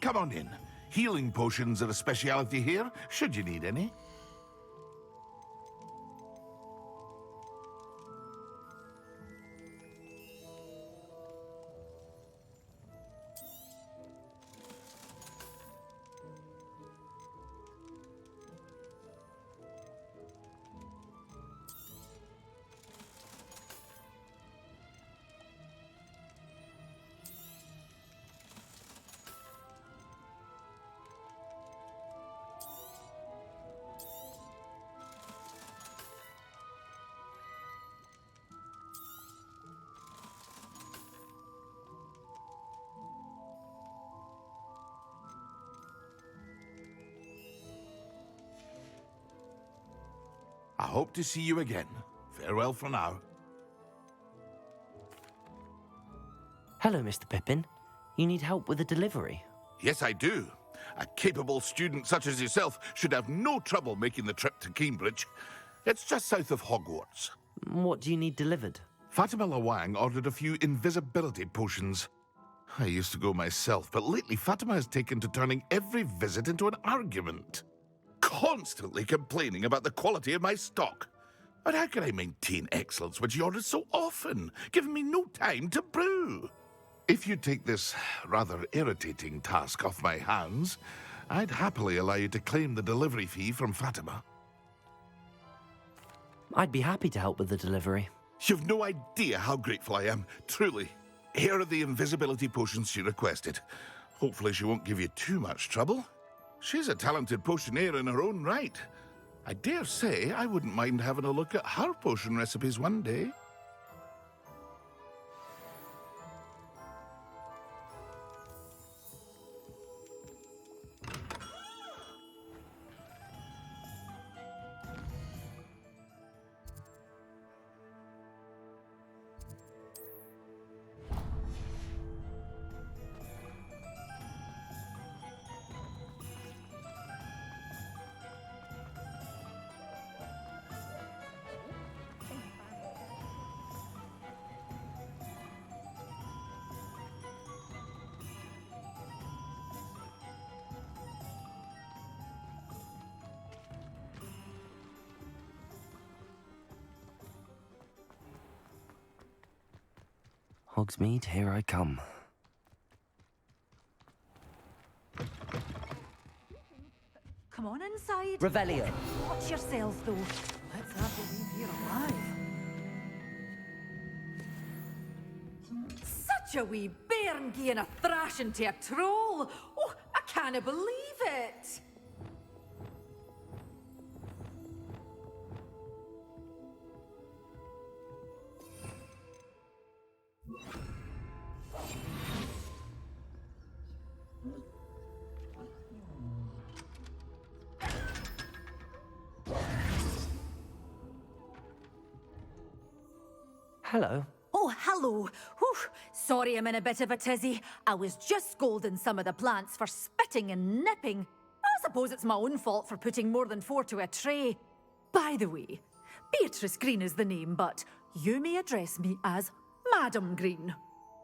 come on in. Healing potions are a speciality here, should you need any. I hope to see you again. Farewell for now. Hello, Mr. Pippin. You need help with a delivery? Yes, I do. A capable student such as yourself should have no trouble making the trip to Cambridge. It's just south of Hogwarts. What do you need delivered? Fatima Lawang ordered a few invisibility potions. I used to go myself, but lately Fatima has taken to turning every visit into an argument. Constantly complaining about the quality of my stock. But how can I maintain excellence when she orders so often, giving me no time to brew? If you take this rather irritating task off my hands, I'd happily allow you to claim the delivery fee from Fatima. I'd be happy to help with the delivery. You've no idea how grateful I am, truly. Here are the invisibility potions she requested. Hopefully she won't give you too much trouble. She's a talented potioneer in her own right. I dare say I wouldn't mind having a look at her potion recipes one day. Hogsmeade, here I come. Come on inside. Revelio. Watch yourselves, though. Let's have believe you're alive. Such a wee bairn gieing a thrashing to a troll. Oh, I can't believe it. Hello. Oh, hello. Whew. Sorry I'm in a bit of a tizzy. I was just scolding some of the plants for spitting and nipping. I suppose it's my own fault for putting more than 4 to a tray. By the way, Beatrice Green is the name, but you may address me as Madam Green.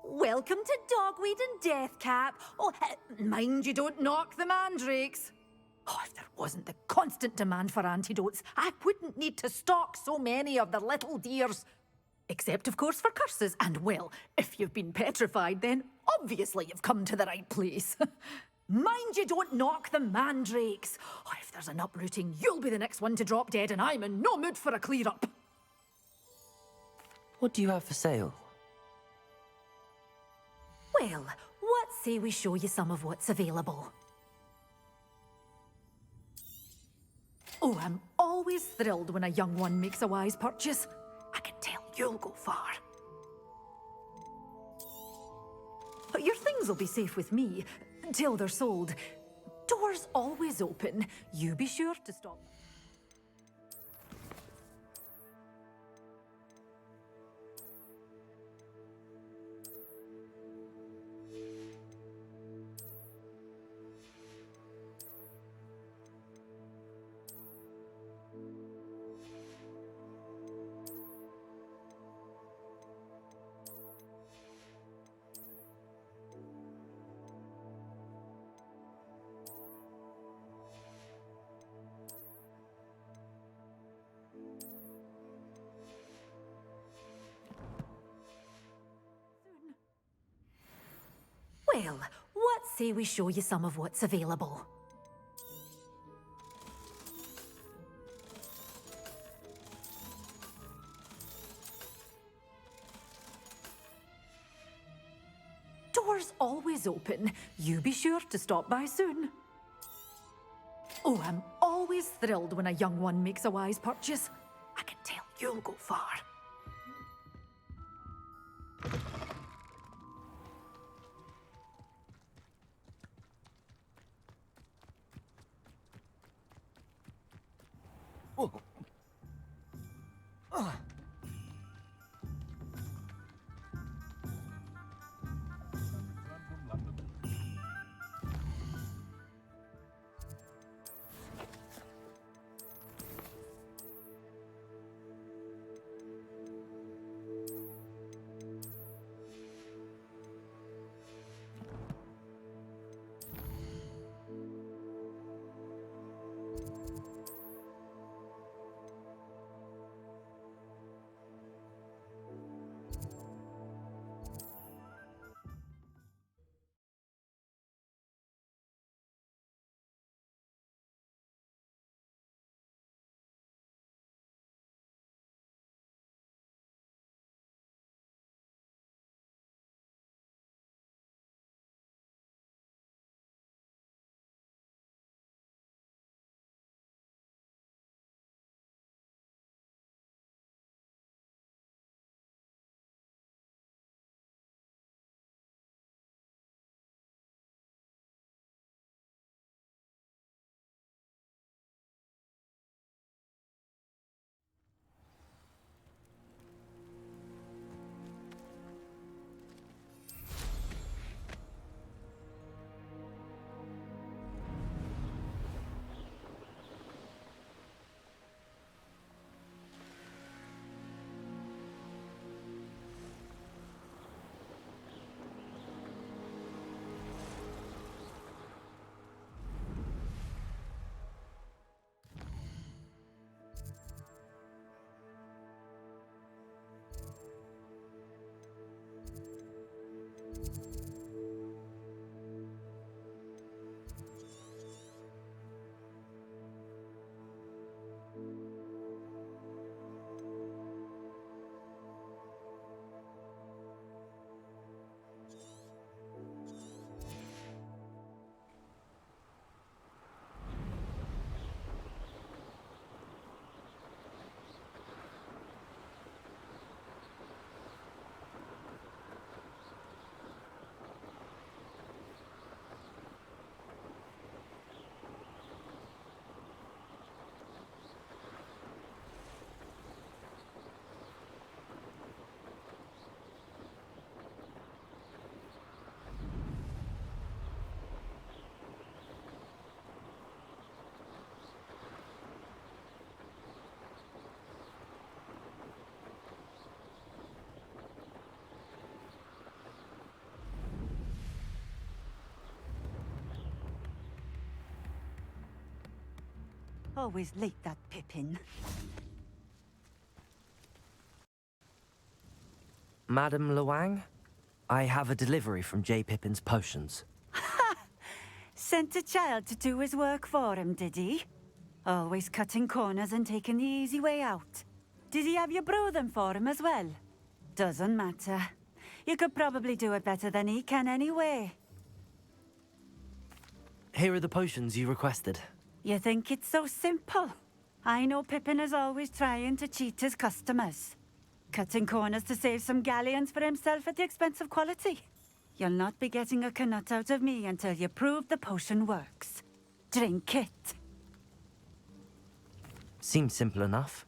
Welcome to Dogweed and Deathcap. Oh, mind you don't knock the mandrakes. Oh, if there wasn't the constant demand for antidotes, I wouldn't need to stock so many of the little dears. Except, of course, for curses. And, well, if you've been petrified, then obviously you've come to the right place. Mind you don't knock the mandrakes. Oh, if there's an uprooting, you'll be the next one to drop dead, and I'm in no mood for a clear-up. What do you have for sale? Well, what say we show you some of what's available? Oh, I'm always thrilled when a young one makes a wise purchase. I can tell you'll go far. But your things will be safe with me, till they're sold. Doors always open. You be sure to stop. Well, what say we show you some of what's available? Doors always open. You be sure to stop by soon. Oh, I'm always thrilled when a young one makes a wise purchase. I can tell you'll go far. Always late, that Pippin. Madam Luang, I have a delivery from J. Pippin's potions. Sent a child to do his work for him, did he? Always cutting corners and taking the easy way out. Did he have you brew them for him as well? Doesn't matter. You could probably do it better than he can anyway. Here are the potions you requested. You think it's so simple? I know Pippin is always trying to cheat his customers. Cutting corners to save some galleons for himself at the expense of quality. You'll not be getting a canut out of me until you prove the potion works. Drink it. Seems simple enough.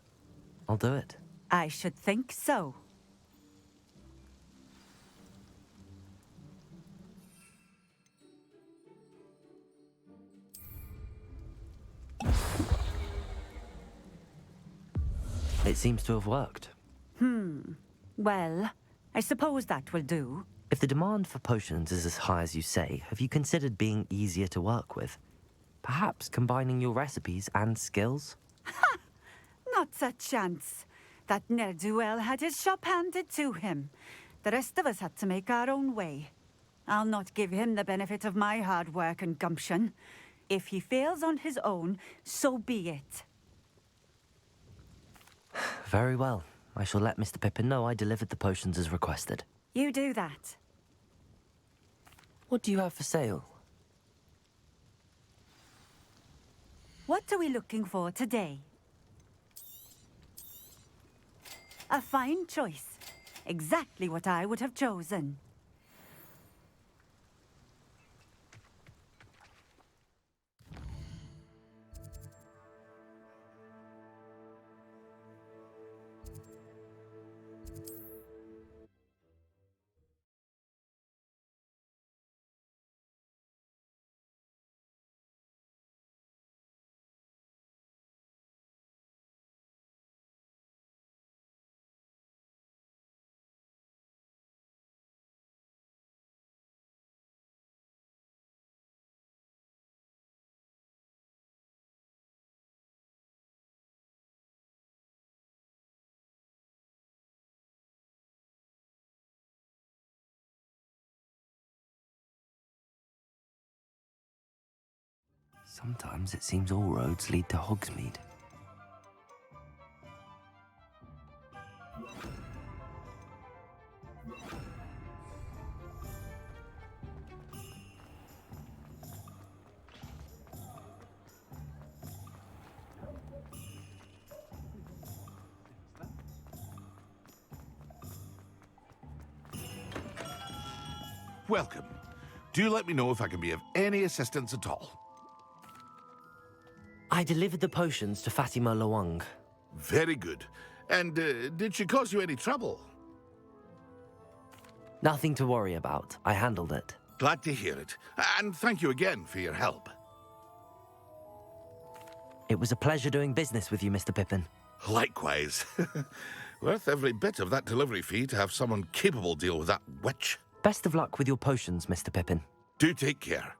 I'll do it. I should think so. It seems to have worked. Well, I suppose that will do. If the demand for potions is as high as you say, have you considered being easier to work with? Perhaps combining your recipes and skills? Not a chance. That ne'er-do-well had his shop handed to him. The rest of us had to make our own way. I'll not give him the benefit of my hard work and gumption. If he fails on his own, so be it. Very well. I shall let Mr. Pippin know I delivered the potions as requested. You do that. What do you have for sale? What are we looking for today? A fine choice. Exactly what I would have chosen. Sometimes it seems all roads lead to Hogsmeade. Welcome. Do let me know if I can be of any assistance at all. I delivered the potions to Fatima Lawang. Very good. And did she cause you any trouble? Nothing to worry about. I handled it. Glad to hear it. And thank you again for your help. It was a pleasure doing business with you, Mr. Pippin. Likewise. Worth every bit of that delivery fee to have someone capable deal with that witch. Best of luck with your potions, Mr. Pippin. Do take care.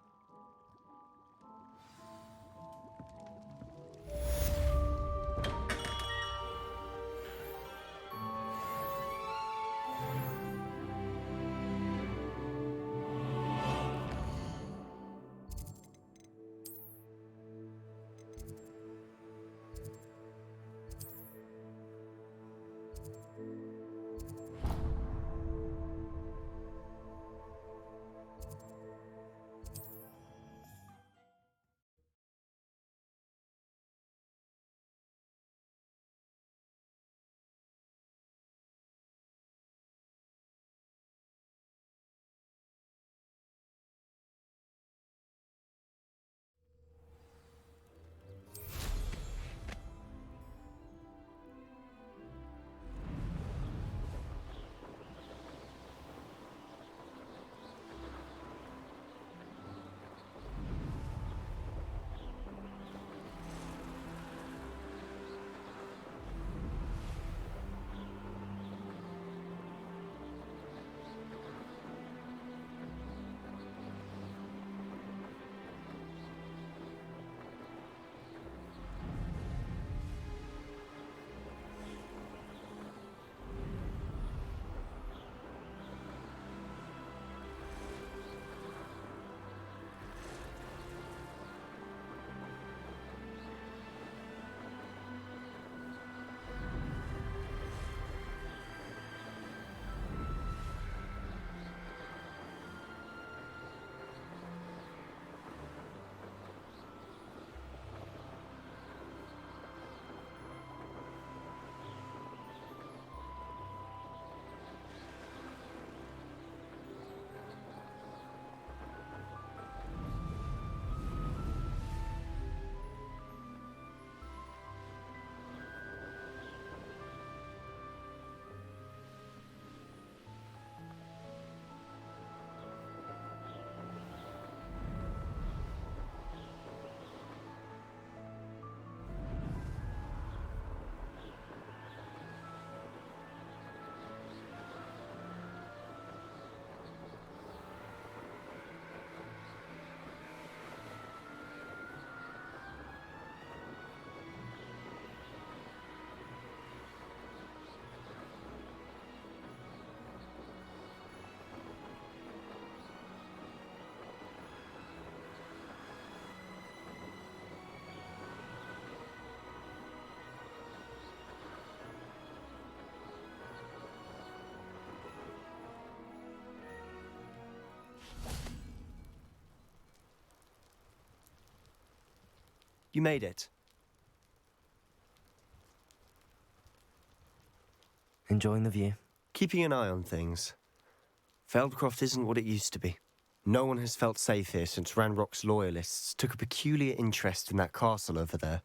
You made it. Enjoying the view? Keeping an eye on things. Feldcroft isn't what it used to be. No one has felt safe here since Ranrock's loyalists took a peculiar interest in that castle over there.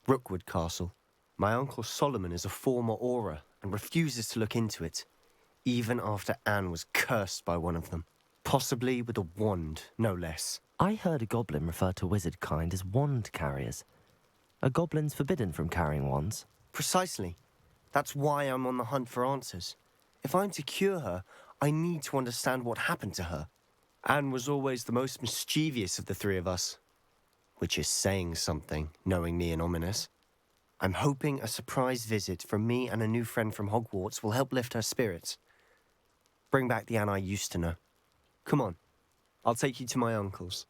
Rookwood Castle. My uncle Solomon is a former Auror and refuses to look into it, even after Anne was cursed by one of them. Possibly with a wand, no less. I heard a goblin refer to wizard kind as wand carriers. Are goblins forbidden from carrying wands? Precisely. That's why I'm on the hunt for answers. If I'm to cure her, I need to understand what happened to her. Anne was always the most mischievous of the three of us. Which is saying something, knowing me and Ominous. I'm hoping a surprise visit from me and a new friend from Hogwarts will help lift her spirits. Bring back the Anne I used to know. Come on, I'll take you to my uncle's.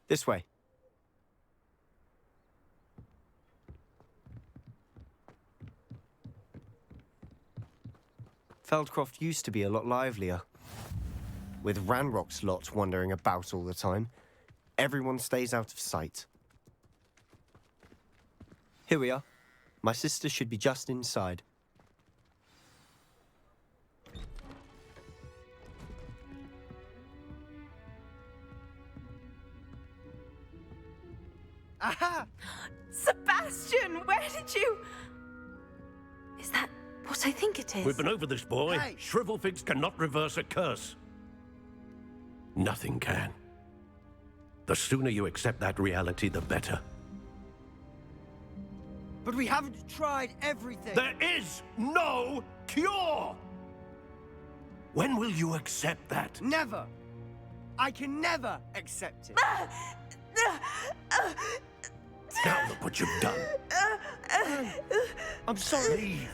This way. Feldcroft used to be a lot livelier. With Ranrock's lot wandering about all the time, everyone stays out of sight. Here we are. My sister should be just inside. Aha! Sebastian, where did you... Is that what I think it is? We've been over this, boy. Hey. Shrivelfigs cannot reverse a curse. Nothing can. The sooner you accept that reality, the better. But we haven't tried everything. There is no cure! When will you accept that? Never. I can never accept it. Now look what you've done. I'm sorry. Leave.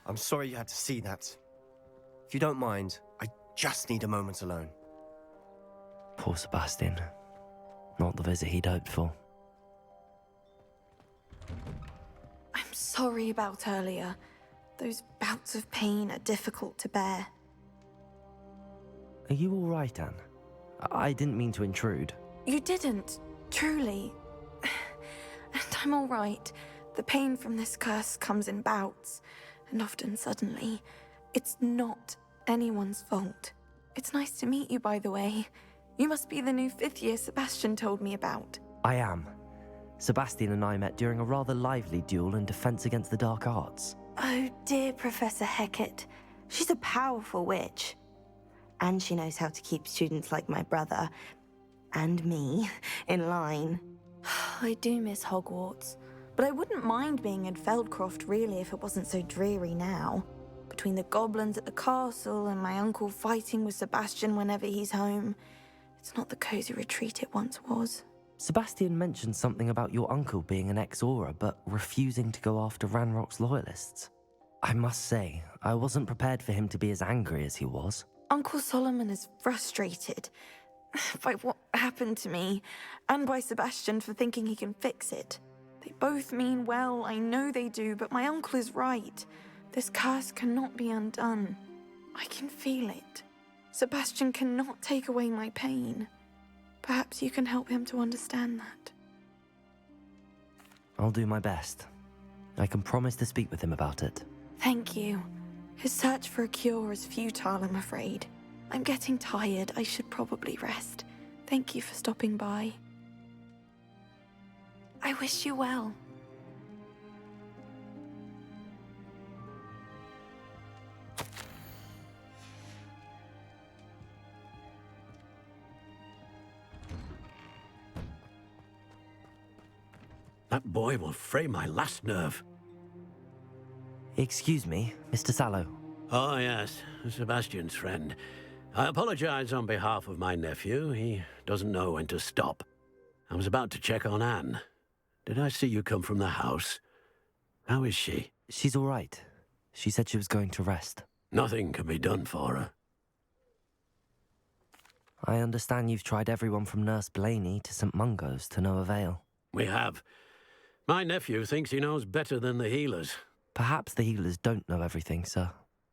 I'm sorry you had to see that. If you don't mind, I just need a moment alone. Poor Sebastian. Not the visit he'd hoped for. I'm sorry about earlier. Those bouts of pain are difficult to bear. Are you all right, Anne? I didn't mean to intrude. You didn't, truly. And I'm all right. The pain from this curse comes in bouts, and often suddenly. It's not anyone's fault. It's nice to meet you, by the way. You must be the new 5th year Sebastian told me about. I am. Sebastian and I met during a rather lively duel in Defense Against the Dark Arts. Oh, dear Professor Hecat. She's a powerful witch. And she knows how to keep students like my brother, and me, in line. I do miss Hogwarts, but I wouldn't mind being in Feldcroft, really, if it wasn't so dreary now. Between the goblins at the castle and my uncle fighting with Sebastian whenever he's home, it's not the cozy retreat it once was. Sebastian mentioned something about your uncle being an ex-Auror, but refusing to go after Ranrock's loyalists. I must say, I wasn't prepared for him to be as angry as he was. Uncle Solomon is frustrated by what happened to me, and by Sebastian for thinking he can fix it. They both mean well, I know they do, but my uncle is right. This curse cannot be undone. I can feel it. Sebastian cannot take away my pain. Perhaps you can help him to understand that. I'll do my best. I can promise to speak with him about it. Thank you. His search for a cure is futile, I'm afraid. I'm getting tired. I should probably rest. Thank you for stopping by. I wish you well. That boy will fray my last nerve. Excuse me, Mr. Sallow. Oh, yes, Sebastian's friend. I apologize on behalf of my nephew. He doesn't know when to stop. I was about to check on Anne. Did I see you come from the house? How is she? She's all right. She said she was going to rest. Nothing can be done for her. I understand you've tried everyone from Nurse Blaney to St. Mungo's to no avail. We have. My nephew thinks he knows better than the healers. Perhaps the healers don't know everything, sir.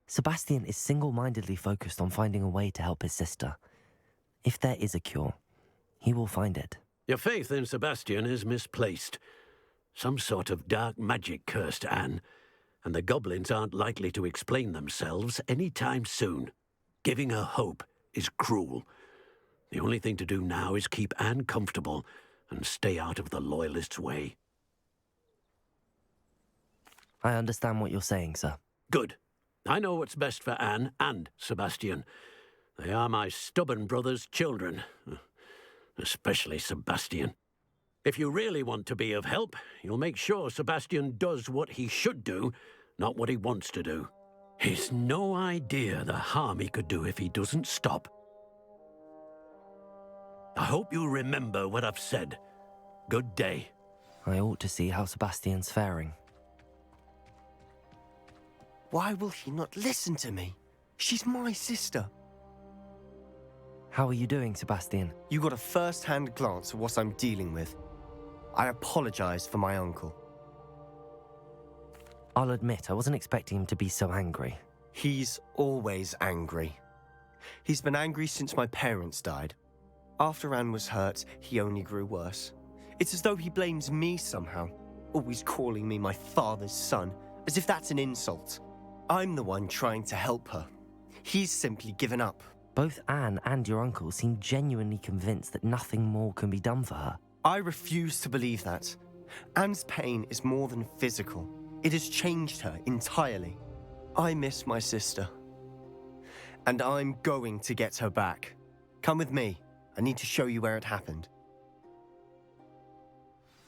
Sebastian is single-mindedly focused on finding a way to help his sister. If there is a cure, he will find it. Your faith in Sebastian is misplaced. Some sort of dark magic cursed Anne, and the goblins aren't likely to explain themselves any time soon. Giving her hope is cruel. The only thing to do now is keep Anne comfortable and stay out of the Loyalists' way. I understand what you're saying, sir. Good. I know what's best for Anne and Sebastian. They are my stubborn brother's children. Especially Sebastian. If you really want to be of help, you'll make sure Sebastian does what he should do, not what he wants to do. He's no idea the harm he could do if he doesn't stop. I hope you remember what I've said. Good day. I ought to see how Sebastian's faring. Why will he not listen to me? She's my sister. How are you doing, Sebastian? You got a first-hand glance at what I'm dealing with. I apologize for my uncle. I'll admit, I wasn't expecting him to be so angry. He's always angry. He's been angry since my parents died. After Anne was hurt, he only grew worse. It's as though he blames me somehow, always calling me my father's son, as if that's an insult. I'm the one trying to help her. He's simply given up. Both Anne and your uncle seem genuinely convinced that nothing more can be done for her. I refuse to believe that. Anne's pain is more than physical. It has changed her entirely. I miss my sister. And I'm going to get her back. Come with me. I need to show you where it happened.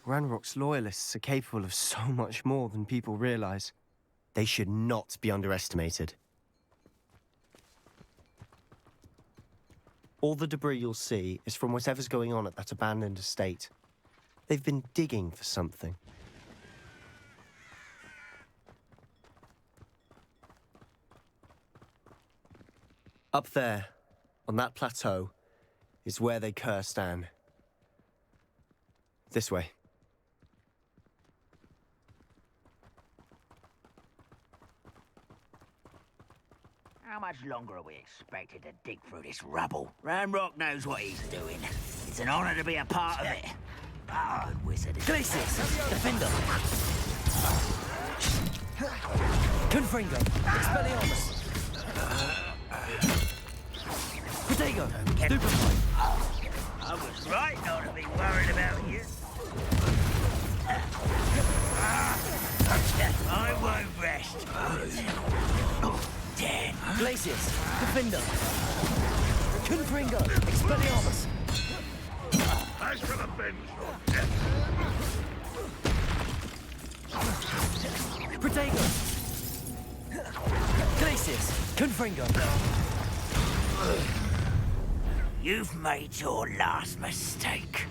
Ranrock's loyalists are capable of so much more than people realize. They should not be underestimated. All the debris you'll see is from whatever's going on at that abandoned estate. They've been digging for something. Up there, on that plateau, is where they cursed Anne. This way. How much longer are we expected to dig through this rubble? Ranrock knows what he's doing. It's an honor to be a part of it. Oh, wizard. Glacius! Defender! Confringo! Expelliarmus! Protego! Stupefy! I was right not to be worried about you. I won't rest. Dead. Glacius! Defender! Confringo! Expelliarmus! I shall avenge Protego! Glacius! Confringo! You've made your last mistake.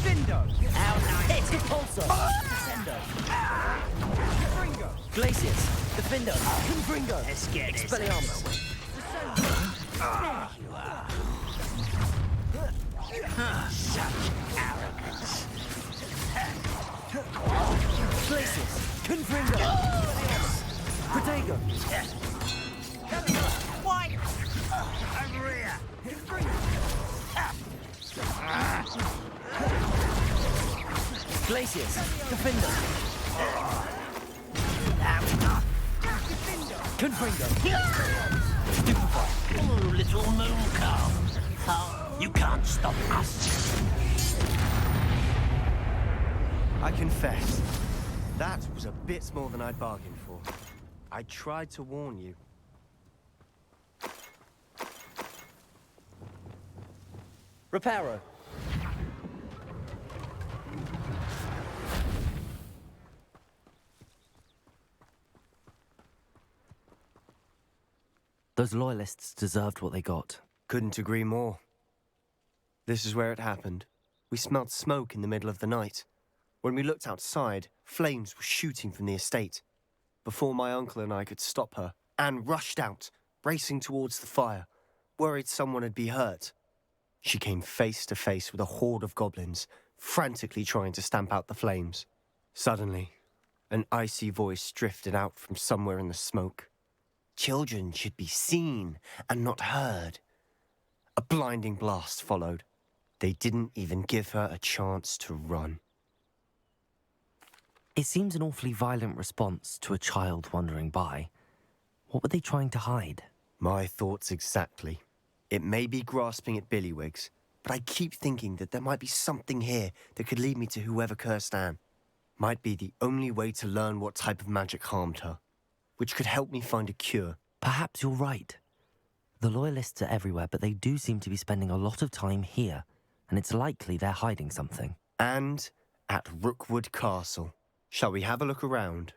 Vindo! How nice. Hit! Repulsor! Descendo! Fringo! Glacius! Defender! Confringo! Let's get this. Expelliarmus! There you are. Such arrogance. Glacius! Confringo! Protego! White! Over here. Glacius! Defender! Confringo! Stupefy! Oh, little moon calf. Oh, you can't stop us. I confess, that was a bit more than I'd bargained for. I tried to warn you. Reparo! Those loyalists deserved what they got. Couldn't agree more. This is where it happened. We smelled smoke in the middle of the night. When we looked outside, flames were shooting from the estate. Before my uncle and I could stop her, Anne rushed out, racing towards the fire, worried someone had been hurt. She came face to face with a horde of goblins, frantically trying to stamp out the flames. Suddenly, an icy voice drifted out from somewhere in the smoke. Children should be seen and not heard. A blinding blast followed. They didn't even give her a chance to run. It seems an awfully violent response to a child wandering by. What were they trying to hide? My thoughts exactly. It may be grasping at Billywigs, but I keep thinking that there might be something here that could lead me to whoever cursed Anne. Might be the only way to learn what type of magic harmed her, which could help me find a cure. Perhaps you're right. The Loyalists are everywhere, but they do seem to be spending a lot of time here, and it's likely they're hiding something. And at Rookwood Castle. Shall we have a look around?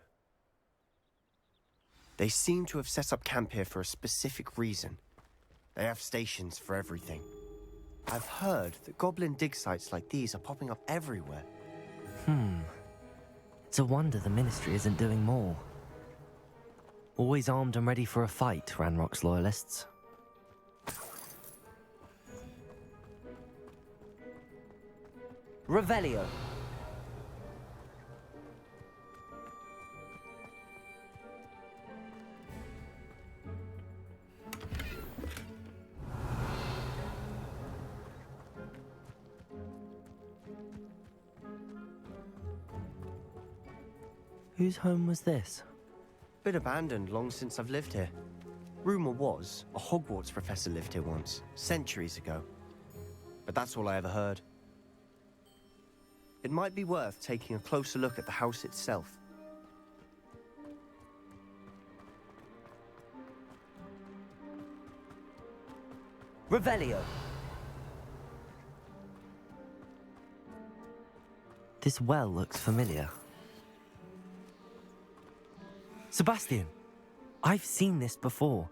They seem to have set up camp here for a specific reason. They have stations for everything. I've heard that goblin dig sites like these are popping up everywhere. It's a wonder the Ministry isn't doing more. Always armed and ready for a fight, Ranrock's Loyalists. Revelio. Whose home was this? Been abandoned long since I've lived here. Rumour was a Hogwarts professor lived here once, centuries ago. But that's all I ever heard. It might be worth taking a closer look at the house itself. Revelio. This well looks familiar. Sebastian, I've seen this before.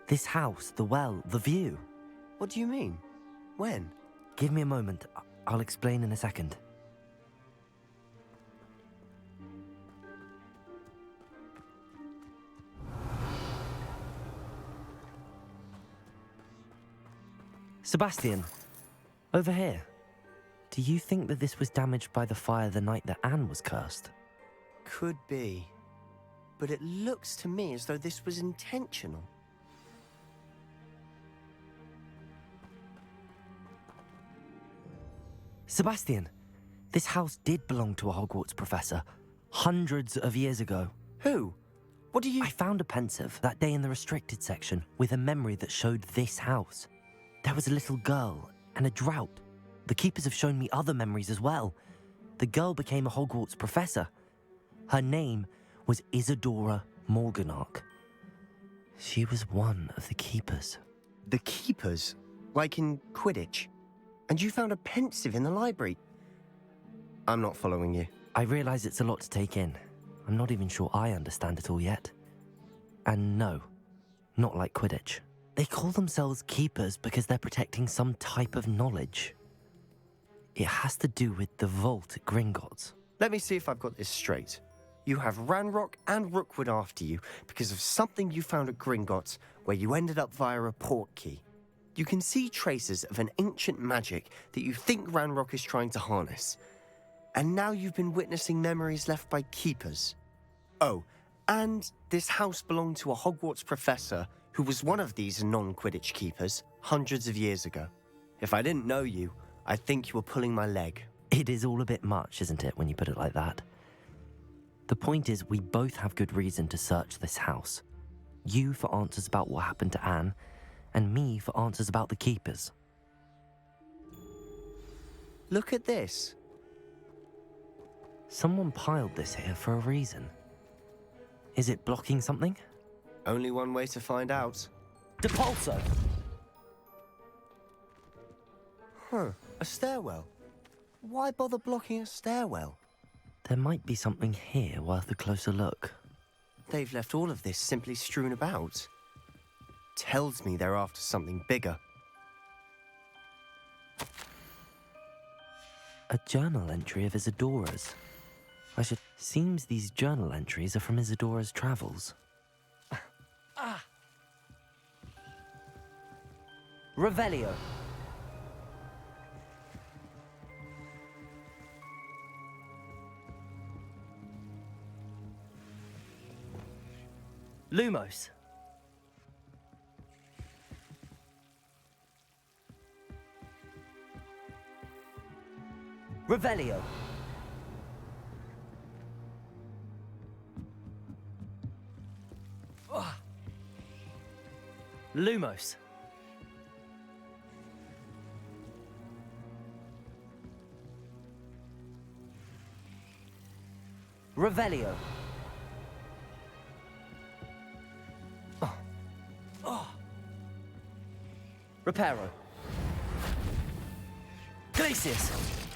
This house, the well, the view. What do you mean? When? Give me a moment. I'll explain in a second. Sebastian, over here. Do you think that this was damaged by the fire the night that Anne was cursed? Could be. But it looks to me as though this was intentional. Sebastian, this house did belong to a Hogwarts professor, hundreds of years ago. Who? What do you... I found a pensive that day in the restricted section with a memory that showed this house. There was a little girl and a drought. The keepers have shown me other memories as well. The girl became a Hogwarts professor. Her name was Isadora Morganach. She was one of the keepers. The keepers? Like in Quidditch? And you found a pensive in the library? I'm not following you. I realize it's a lot to take in. I'm not even sure I understand it all yet. And no, not like Quidditch. They call themselves keepers because they're protecting some type of knowledge. It has to do with the vault at Gringotts. Let me see if I've got this straight. You have Ranrock and Rookwood after you because of something you found at Gringotts where you ended up via a port key. You can see traces of an ancient magic that you think Ranrock is trying to harness. And now you've been witnessing memories left by keepers. Oh, and this house belonged to a Hogwarts professor who was one of these non-Quidditch keepers hundreds of years ago. If I didn't know you, I'd think you were pulling my leg. It is all a bit much, isn't it, when you put it like that? The point is, we both have good reason to search this house. You for answers about what happened to Anne, and me for answers about the keepers. Look at this. Someone piled this here for a reason. Is it blocking something? Only one way to find out. Depulso! Huh, a stairwell. Why bother blocking a stairwell? There might be something here worth a closer look. They've left all of this simply strewn about. Tells me they're after something bigger. A journal entry of Isadora's. Seems these journal entries are from Isadora's travels. Revelio. Lumos. Revelio. Lumos. Revelio. Reparo. Glacius.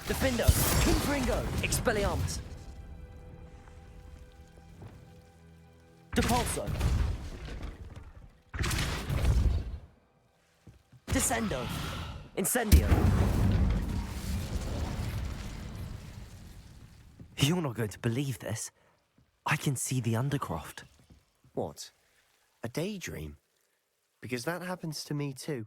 Defindo. Confringo. Expelliarmus. Depulso. Descendo. Incendio. You're not going to believe this. I can see the Undercroft. What? A daydream? Because that happens to me too.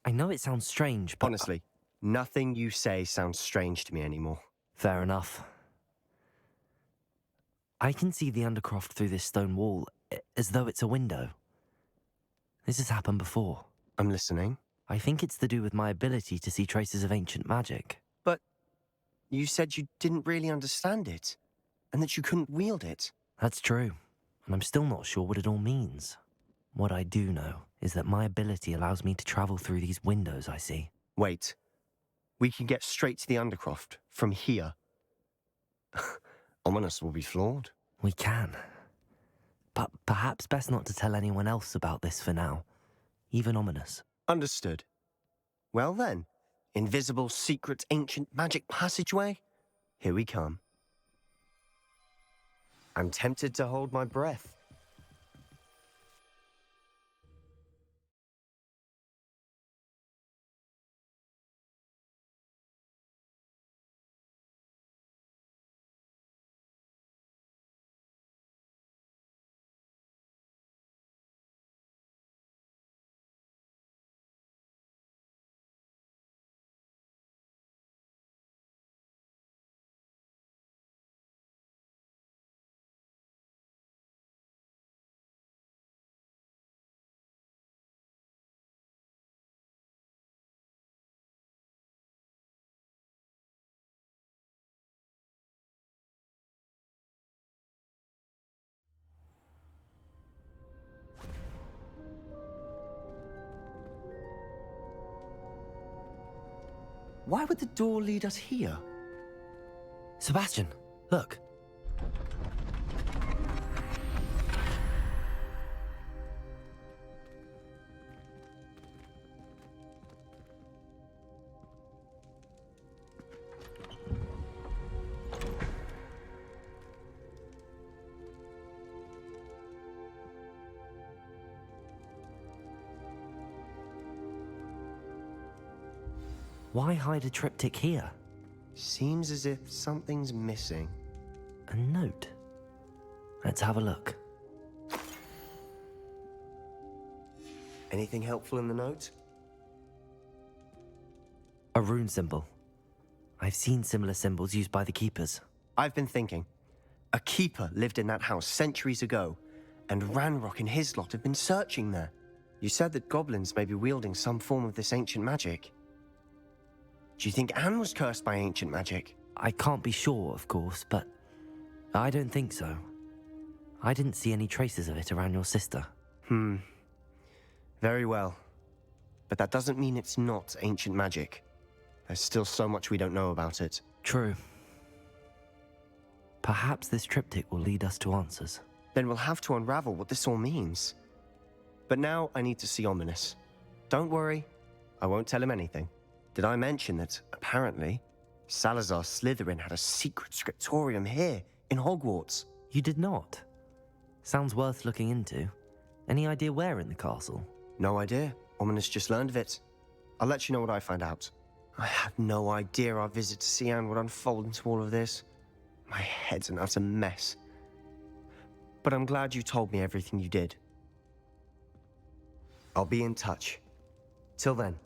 I know it sounds strange, but... Honestly, nothing you say sounds strange to me anymore. Fair enough. I can see the Undercroft through this stone wall, as though it's a window. This has happened before. I'm listening. I think it's to do with my ability to see traces of ancient magic. But you said you didn't really understand it, and that you couldn't wield it. That's true, and I'm still not sure what it all means. What I do know is that my ability allows me to travel through these windows I see. Wait. We can get straight to the Undercroft from here. Ominous will be floored. We can. But perhaps best not to tell anyone else about this for now. Even Ominous. Understood. Well then, invisible, secret, ancient magic passageway? Here we come. I'm tempted to hold my breath. Why would the door lead us here? Sebastian, look. Why hide a triptych here? Seems as if something's missing. A note. Let's have a look. Anything helpful in the note? A rune symbol. I've seen similar symbols used by the keepers. I've been thinking. A keeper lived in that house centuries ago, and Ranrock and his lot have been searching there. You said that goblins may be wielding some form of this ancient magic. Do you think Anne was cursed by ancient magic? I can't be sure, of course, but I don't think so. I didn't see any traces of it around your sister. Very well. But that doesn't mean it's not ancient magic. There's still so much we don't know about it. True. Perhaps this triptych will lead us to answers. Then we'll have to unravel what this all means. But now I need to see Ominous. Don't worry, I won't tell him anything. Did I mention that, apparently, Salazar Slytherin had a secret scriptorium here, in Hogwarts? You did not? Sounds worth looking into. Any idea where in the castle? No idea. Ominous just learned of it. I'll let you know what I find out. I had no idea our visit to see Anne would unfold into all of this. My head's an utter mess. But I'm glad you told me everything you did. I'll be in touch. Till then.